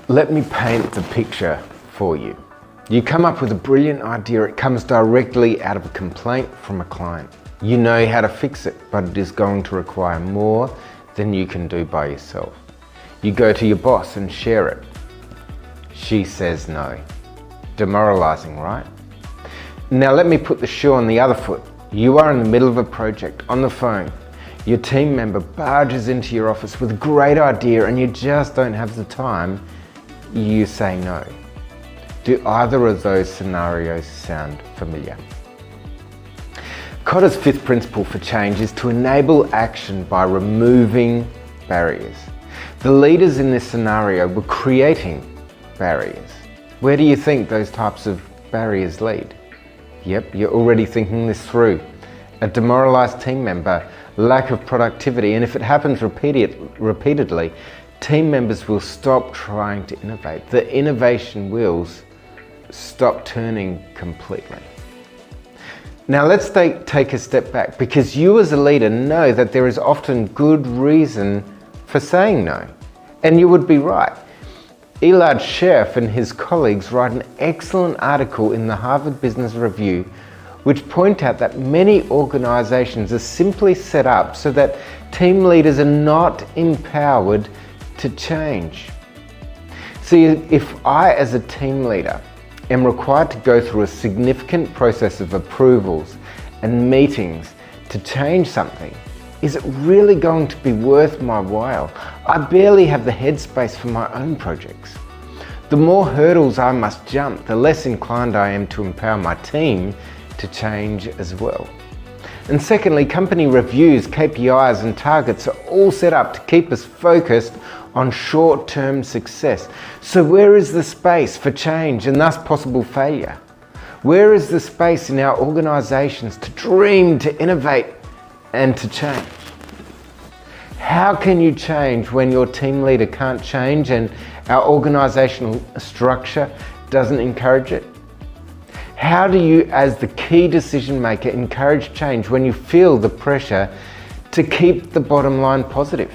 Let me paint the picture for you. You come up with a brilliant idea. It comes directly out of a complaint from a client. You know how to fix it, but it is going to require more than you can do by yourself. You go to your boss and share it. She says no. Demoralising, right? Now let me put the shoe on the other foot. You are in the middle of a project on the phone. Your team member barges into your office with a great idea and you just don't have the time. You say no. Do either of those scenarios sound familiar? Kotter's fifth principle for change is to enable action by removing barriers. The leaders in this scenario were creating barriers. Where do you think those types of barriers lead? Yep, you're already thinking this through. A demoralised team member, lack of productivity, and if it happens repeatedly, team members will stop trying to innovate. The innovation wheels stop turning completely. Now let's take a step back, because you as a leader know that there is often good reason for saying no. And you would be right. Elad Scherf and his colleagues write an excellent article in the Harvard Business Review which point out that many organizations are simply set up so that team leaders are not empowered to change. See, if I as a team leader am required to go through a significant process of approvals and meetings to change something, is it really going to be worth my while? I barely have the headspace for my own projects. The more hurdles I must jump, the less inclined I am to empower my team to change as well. And secondly, company reviews, KPIs and targets are all set up to keep us focused on short-term success. So where is the space for change and thus possible failure? Where is the space in our organizations to dream, to innovate and to change? How can you change when your team leader can't change and our organizational structure doesn't encourage it? How do you, as the key decision maker, encourage change when you feel the pressure to keep the bottom line positive?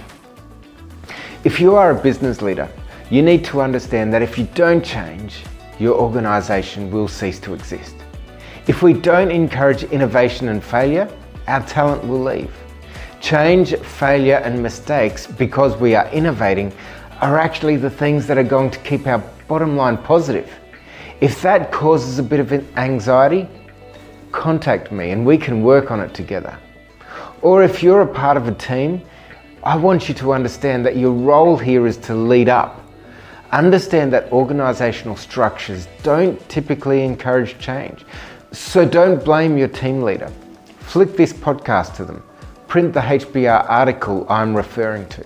If you are a business leader, you need to understand that if you don't change, your organization will cease to exist. If we don't encourage innovation and failure, our talent will leave. Change, failure and mistakes, because we are innovating, are actually the things that are going to keep our bottom line positive. If that causes a bit of anxiety, contact me and we can work on it together. Or if you're a part of a team, I want you to understand that your role here is to lead up. Understand that organizational structures don't typically encourage change. So don't blame your team leader. Flick this podcast to them. Print the HBR article I'm referring to.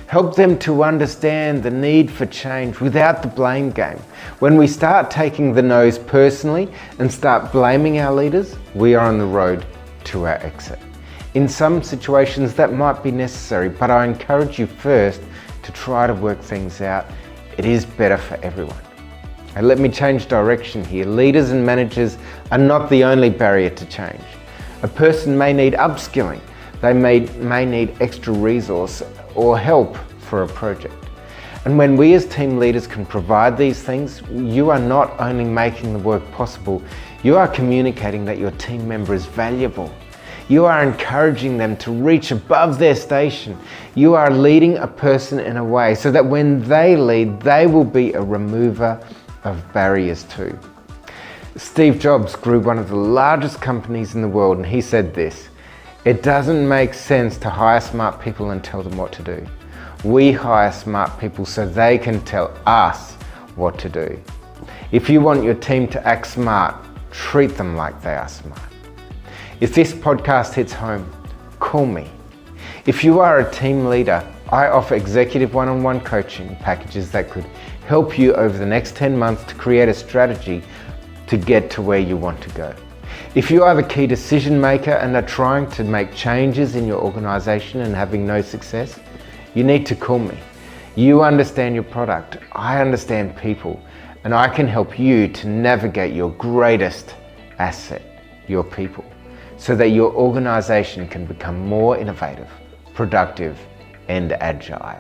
Help them to understand the need for change without the blame game. When we start taking the no's personally and start blaming our leaders, we are on the road to our exit. In some situations that might be necessary, but I encourage you first to try to work things out. It is better for everyone. And let me change direction here. Leaders and managers are not the only barrier to change. A person may need upskilling. They may need extra resource or help for a project. And when we as team leaders can provide these things, you are not only making the work possible, you are communicating that your team member is valuable. You are encouraging them to reach above their station. You are leading a person in a way so that when they lead, they will be a remover of barriers too. Steve Jobs grew one of the largest companies in the world, and he said this: "It doesn't make sense to hire smart people and tell them what to do. We hire smart people so they can tell us what to do." If you want your team to act smart, treat them like they are smart. If this podcast hits home, call me. If you are a team leader, I offer executive one-on-one coaching packages that could help you over the next 10 months to create a strategy to get to where you want to go. If you are the key decision maker and are trying to make changes in your organization and having no success, you need to call me. You understand your product, I understand people, and I can help you to navigate your greatest asset, your people, so that your organization can become more innovative, productive, and agile.